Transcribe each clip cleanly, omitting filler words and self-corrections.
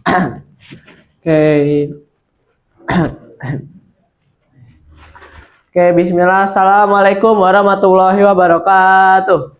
Oke, oke, Bismillah. Assalamualaikum warahmatullahi wabarakatuh.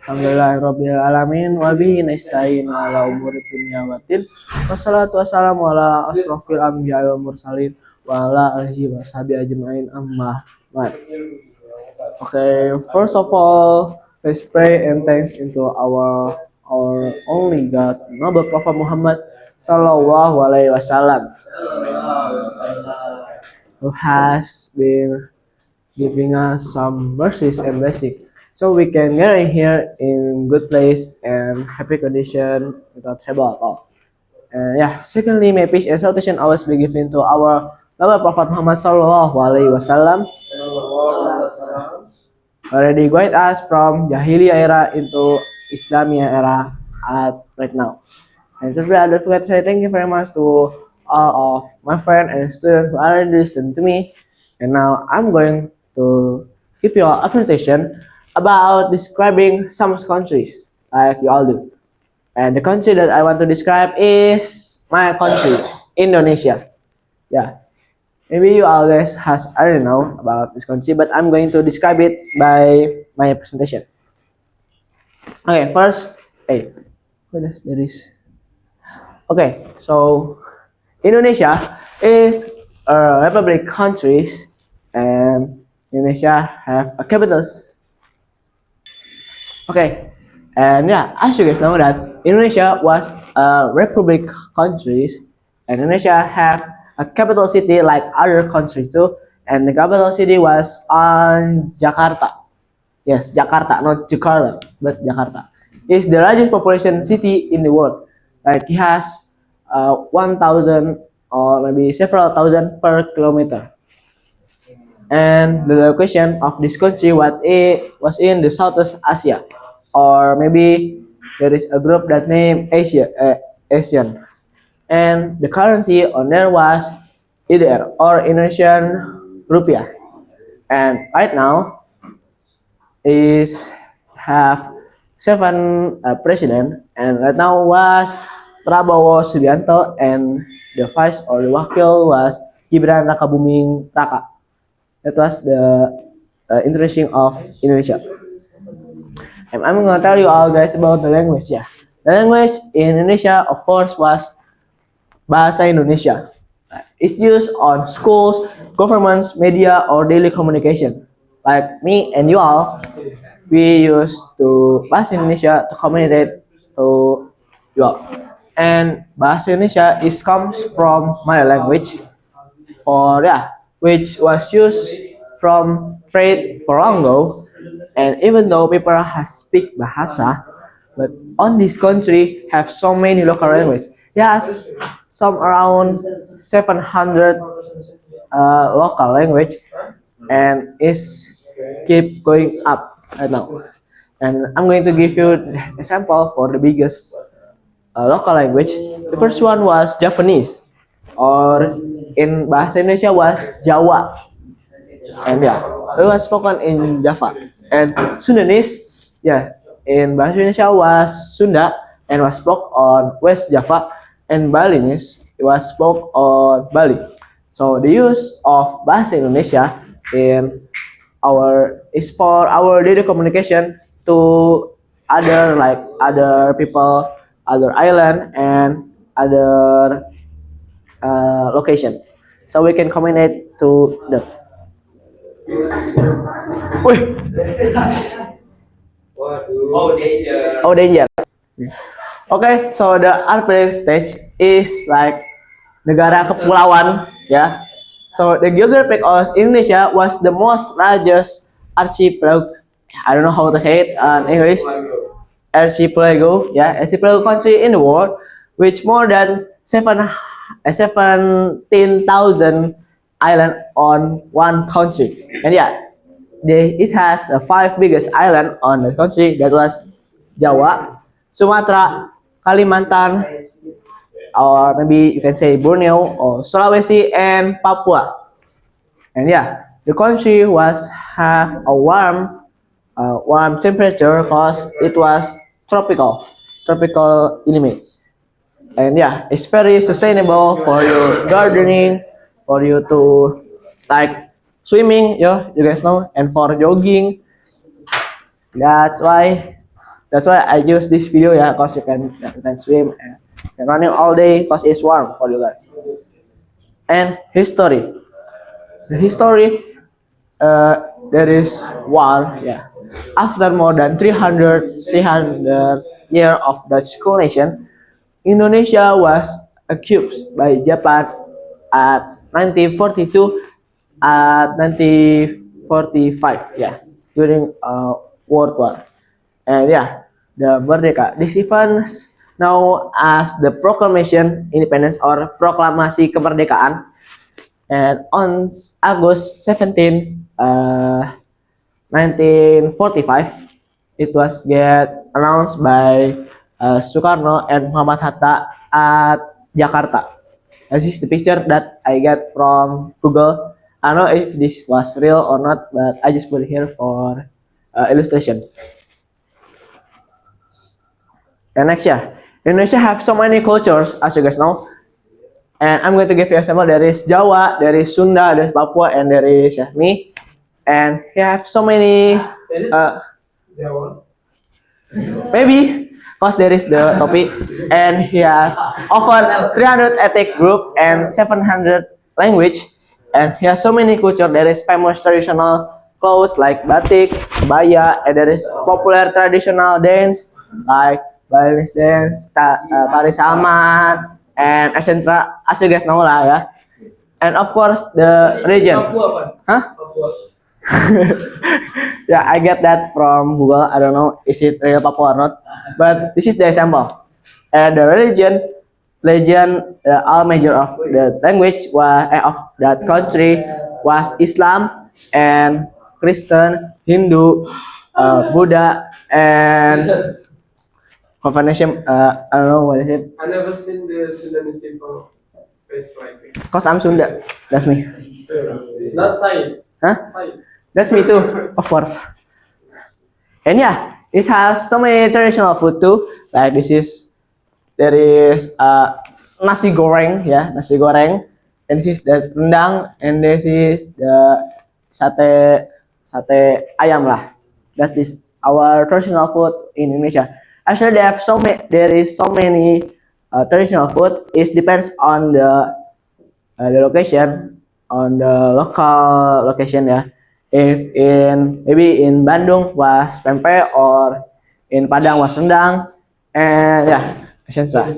Alhamdulillahirabbil alamin wa bihi nasta'in ala umuri dunya waddin. Wassalatu wassalamu ala asrofil anbiya'i wal mursalin wa ala alihi wa sahbihi ajmain amma ba'd. Okay, first of all, let's pray and thanks into our only God, Noble Prophet Muhammad Sallallahu Alaihi Wasallam, who has been giving us some mercies and blessings, so we can get in here in good place and happy condition without trouble at all. And yeah, secondly, may peace and salutation always be given to our Noble Prophet Muhammad Sallallahu Alaihi Wasallam, already guide us from Jahiliyah era into Islamia era at right now. And thirdly, I don't forget to say thank you very much to all of my friends and students who already listened to me. And now I'm going to give you a presentation about describing some countries, like you all do. And the country that I want to describe is my country, Indonesia. Yeah. Maybe you all guys has already know about this country, but I'm going to describe it by my presentation. Okay, first, there is. Okay, so Indonesia is a republic country, and Indonesia have a capitals. Okay, and yeah, as you guys know that Indonesia was a republic country, and Indonesia have a capital city like other countries too, and the capital city was on Jakarta. Yes, Jakarta, not Jakarta, but Jakarta. It's the largest population city in the world. Like it has 1,000 or maybe several thousand per kilometer. And the location of this country was in the Southeast Asia, or maybe there is a group that named Asian. And the currency on there was IDR or Indonesian rupiah. And right now is have 7 president, and right now was Prabowo Subianto, and the vice or the wakil was Gibran Rakabuming Raka. That was the introduction of Indonesia. And I'm gonna tell you all guys about the language. Yeah, the language in Indonesia, of course, was Bahasa Indonesia. It's used on schools, governments, media, or daily communication. Like me and you all, we used to Bahasa Indonesia to communicate to you all. And Bahasa Indonesia comes from my language, which was used from trade for long ago. And even though people has speak Bahasa, but on this country have so many local language. Yes, some around 700 local language, and is keep going up right now. And I'm going to give you an example for the biggest local language. The first one was Javanese, or in Bahasa Indonesia was Jawa, and yeah, it was spoken in Java. And Sundanese, yeah, in Bahasa Indonesia was Sunda and was spoken on West Java. And Balinese, it was spoken on Bali. So the use of Bahasa Indonesia is for our daily communication to other people, other island, and other location. So we can communicate to them. Wih. Oh, danger. Okay, so the archipelago stage is like negara kepulauan, yeah. So the geographic of Indonesia was the most largest archipelago. I don't know how to say it in English. Archipelago, yeah, archipelago country in the world, which more than 17,000 island on one country. And yeah, it has 5 biggest island on the country. That was Jawa, Sumatra, Kalimantan, or maybe you can say Borneo or Sulawesi and Papua. And yeah, the country have a warm temperature because it was tropical. tropical climate. And yeah, it's very sustainable for your gardening, for you to like swimming, you guys know, and for jogging. That's why I use this video ya, cause you can swim and running all day, cause it's warm for you guys. And history, the history, there is war, yeah. After more than 300 years of Dutch colonization, Indonesia was accused by Japan at 1942 at 1945, yeah, during World War. And yeah, the Merdeka. This event known as the Proclamation Independence or Proklamasi Kemerdekaan. And on August 17, 1945, it was get announced by Soekarno and Muhammad Hatta at Jakarta. This is the picture that I get from Google. I don't know if this was real or not, but I just put it here for illustration. And next, yeah, Indonesia have so many cultures, as you guys know. And I'm going to give you an example. There is Jawa, there is Sunda, there is Papua, and there is me. And he have so many. Maybe, because there is the topic, and he has over 300 ethnic group and 700 language, and he has so many culture. There is famous traditional clothes like batik, baya, and there is popular traditional dance like Balinese dance, tari Salman, and etc. As you guys know lah ya. And of course the region. Huh? Yeah, I get that from Google. I don't know is it real Papua or not, but this is the example. And the religion, all major of the language of that country was Islam and Christian, Hindu, Buddha, and Confucianism. I don't know what is it. I never seen the Sudanese people face like it. Cause I'm Sunda, that's me. Not science. Huh? Science. That's me too, of course. And yeah, it has so many traditional food too. Like there is nasi goreng, yeah, nasi goreng. And this is the rendang, and this is the sate ayam lah. That is our traditional food in Indonesia. Actually, there is so many traditional food. It depends on the location, on the local location, yeah. If maybe in Bandung was pempek or in Padang was rendang, and yeah, etc. In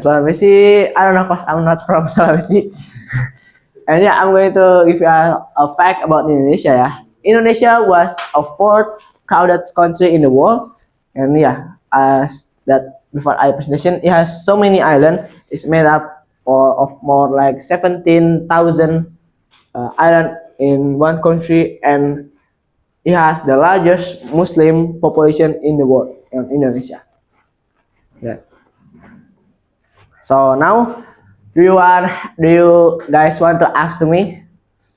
Sulawesi, I don't know cause I'm not from Sulawesi. And yeah, I'm going to give you a fact about Indonesia. Yeah, Indonesia was a fourth crowded country in the world, and yeah, as that before I presentation, it has so many islands. It's made up of more like 17,000 islands in one country, and it has the largest Muslim population in the world, in Indonesia. Yeah. So now, do you guys want to ask to me?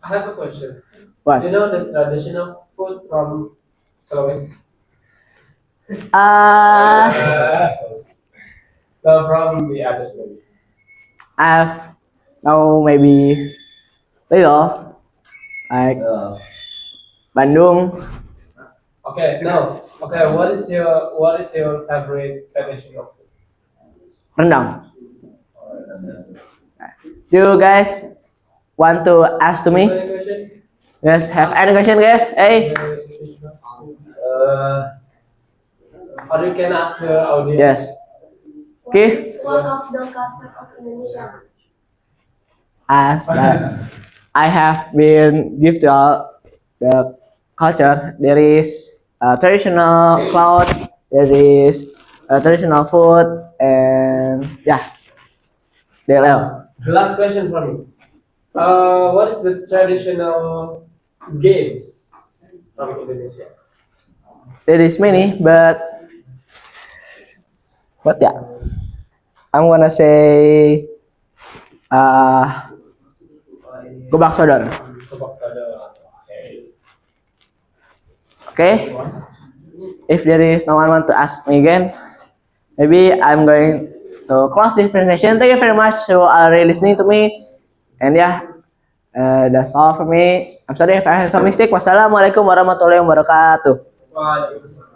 I have a question. What? You know the traditional food from Sulawesi? No, from the other place. I've now maybe little like Bandung. Okay, no. Okay, what is your favorite traditional food? Rendang. Do you guys want to ask to me? Any question? Yes, have any question, guys? Hey. Or you can ask the audience. Yes. Okay. One of the culture of Indonesia. As that I have been give to all the culture. There is traditional clothes. There is traditional food, and yeah, DLL. The last question from me. What is the traditional games from Indonesia? There is many, but yeah, I'm gonna say Gobak Sodor. Kebak sadar. Okay. Okay. If there is no one want to ask me again, maybe I'm going to close this presentation. Thank you very much for already listening to me. And yeah, that's all for me. I'm sorry if I had some mistake. Wassalamualaikum warahmatullahi wabarakatuh. Waalaikumsalam.